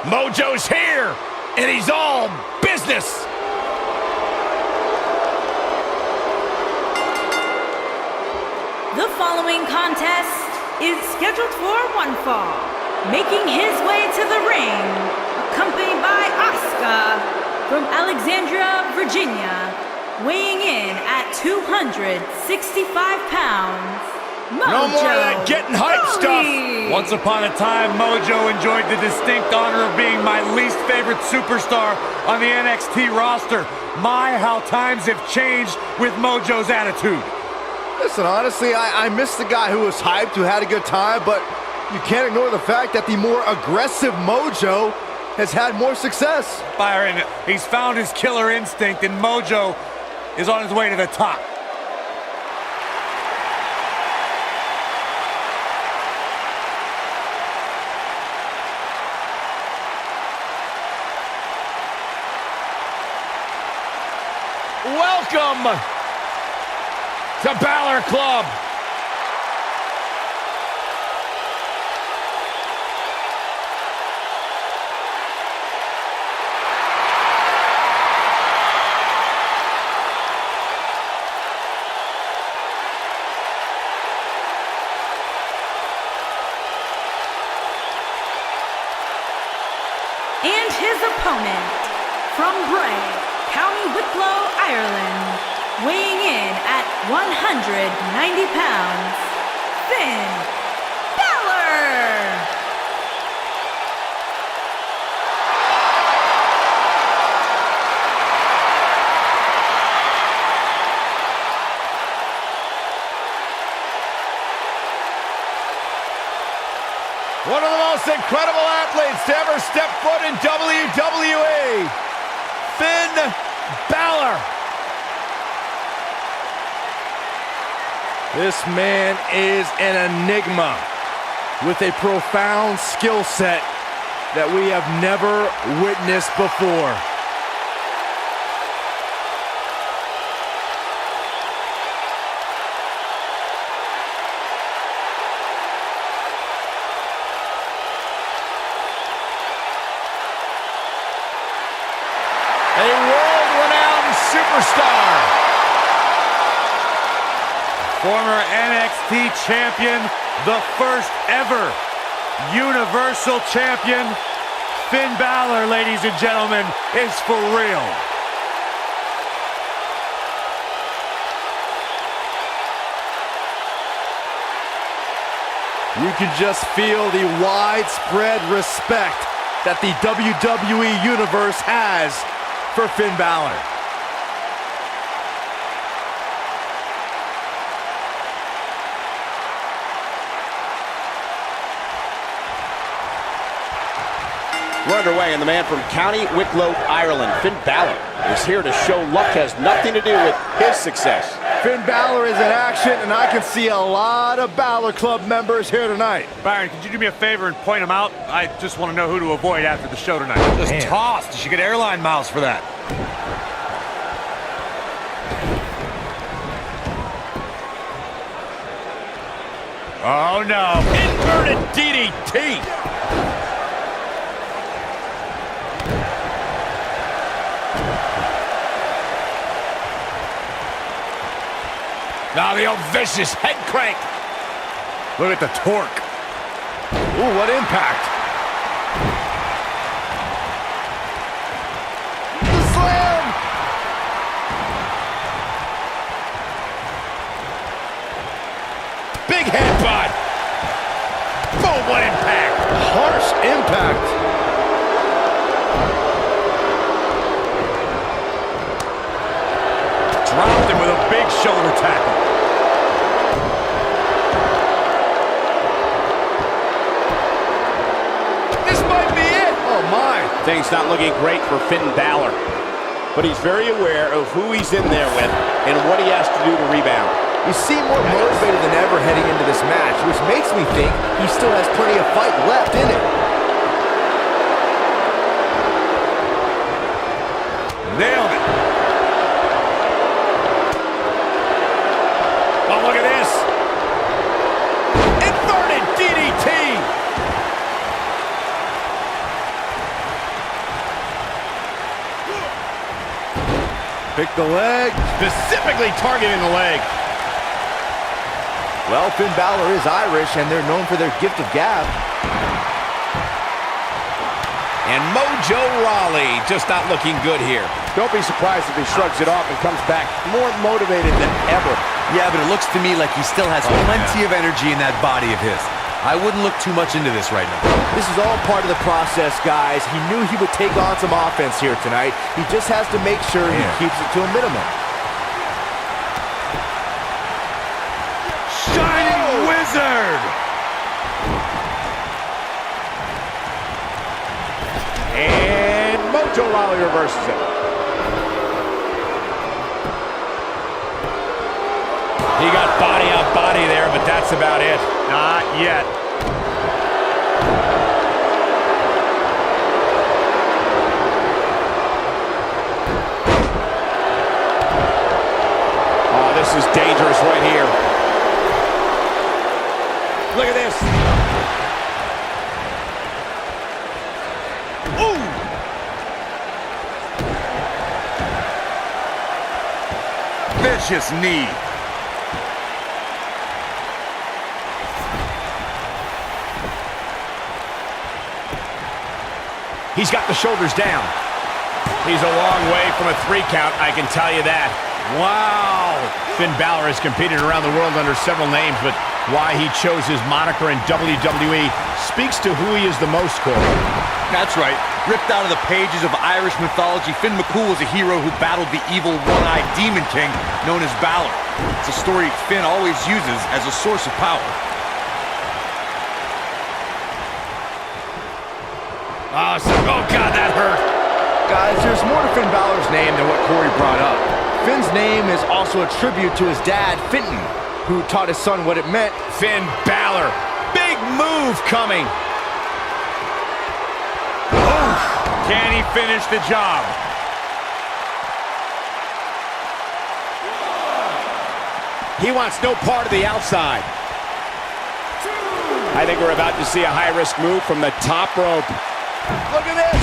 Mojo's here, and he's all business. The following contest is scheduled for one fall. Making his way to the ring, accompanied by Asuka from Alexandria, Virginia, weighing in at 265 pounds, Mojo. No more of that getting hype stuff. Once upon a time, Mojo enjoyed the distinct honor of being my least favorite superstar on the NXT roster. My, how times have changed with Mojo's attitude. Listen, honestly, I miss the guy who was hyped, who had a good time, but you can't ignore the fact that the more aggressive Mojo has had more success. Byron, he's found his killer instinct, and Mojo is on his way to the top. Welcome to Balor Club. And his opponent, from Bray, County Wicklow, Ireland, weighing in at 190 pounds, Finn Balor! One of the most incredible athletes to ever step foot in WWE, Finn Balor. This man is an enigma with a profound skill set that we have never witnessed before. A world-renowned superstar. Former NXT champion, the first ever Universal champion, Finn Balor, ladies and gentlemen, is for real. You can just feel the widespread respect that the WWE Universe has for Finn Balor. We're underway, and the man from County Wicklow, Ireland, Finn Balor, is here to show luck has nothing to do with his success. Finn Balor is in action, and I can see a lot of Balor Club members here tonight. Byron, could you do me a favor and point him out? I just want to know who to avoid after the show tonight. Just tossed. You should get airline miles for that. Oh no, inverted DDT. Now the old vicious head crank. Look at the torque. Ooh, what impact. The slam! Big headbutt. Boom, what impact. Harsh impact. Dropped him with a big shoulder tackle. This might be it. Oh my. Things not looking great for Finn Balor, but he's very aware of who he's in there with and what he has to do to rebound. You seem more motivated than ever heading into this match, which makes me think he still has plenty of fight left in it. Nailed it. Oh, look at this. Inverted DDT. Pick the leg. Specifically targeting the leg. Well, Finn Balor is Irish, and they're known for their gift of gab. And Mojo Rawley just not looking good here. Don't be surprised if he shrugs it off and comes back more motivated than ever. Yeah, but it looks to me like he still has plenty of energy in that body of his. I wouldn't look too much into this right now. This is all part of the process, guys. He knew he would take on some offense here tonight. He just has to make sure he keeps it to a minimum. Shining Wizard! And Mojo Rawley reverses it. He got body on body there, but that's about it. Not yet. Oh, this is dangerous right here. Look at this. Ooh! Vicious knee. He's got the shoulders down. He's a long way from a 3 count, I can tell you that. Wow! Finn Balor has competed around the world under several names, but why he chose his moniker in WWE speaks to who he is the most, Corey. That's right. Ripped out of the pages of Irish mythology, Finn McCool was a hero who battled the evil one-eyed demon king known as Balor. It's a story Finn always uses as a source of power. Oh, God, that hurt. Guys, there's more to Finn Balor's name than what Corey brought up. Finn's name is also a tribute to his dad, Finton, who taught his son what it meant. Finn Balor, big move coming. Can he finish the job? He wants no part of the outside. I think we're about to see a high-risk move from the top rope. Look at this!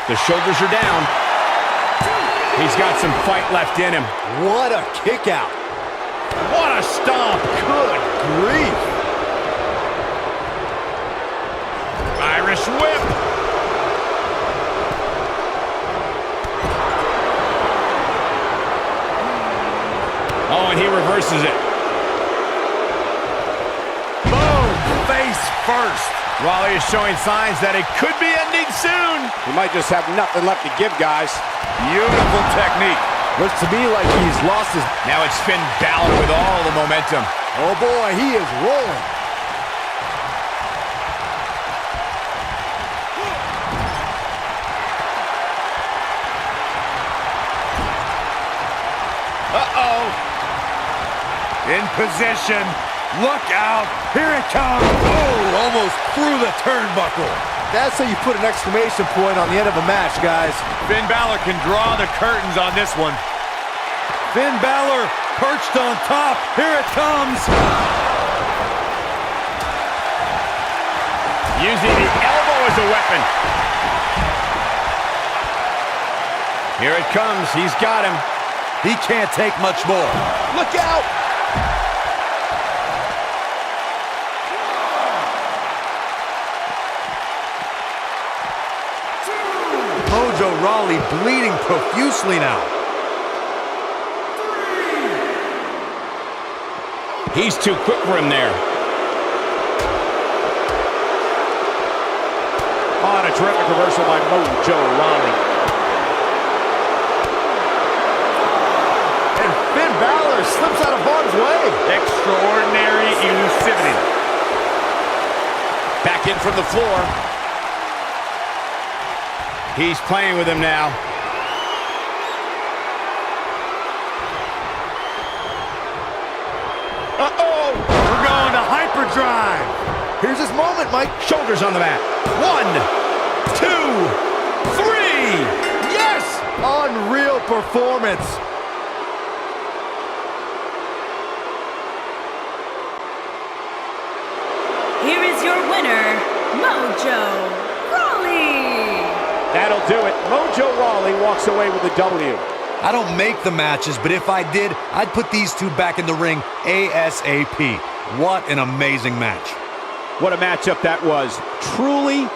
The shoulders are down. He's got some fight left in him. What a kick out! What a stomp! Good grief! Irish whip. Oh, and he reverses it. Boom! Face first. Rawley is showing signs that it could be ending soon. He might just have nothing left to give, guys. Beautiful technique. Looks to me like he's lost his... Now it's Finn Balor with all the momentum. Oh boy, he is rolling. Uh-oh. In position. Look out. Here it comes. Oh, almost through the turnbuckle. That's how you put an exclamation point on the end of a match, guys. Finn Balor can draw the curtains on this one. Finn Balor perched on top. Here it comes. Using the elbow as a weapon. Here it comes. He's got him. He can't take much more. Look out! Mojo Rawley bleeding profusely now. He's too quick for him there. On a terrific reversal by Mojo Rawley. And Finn Balor slips out of harm's way. Extraordinary elusivity. Back in from the floor. He's playing with him now. Uh-oh! We're going to hyperdrive. Here's his moment, Mike. Shoulders on the mat. 1, 2, 3. Yes! Unreal performance. Here is your winner, Mojo Rawley. That'll do it. Mojo Rawley walks away with the W. I don't make the matches, but if I did, I'd put these two back in the ring ASAP. What an amazing match. What a matchup that was. Truly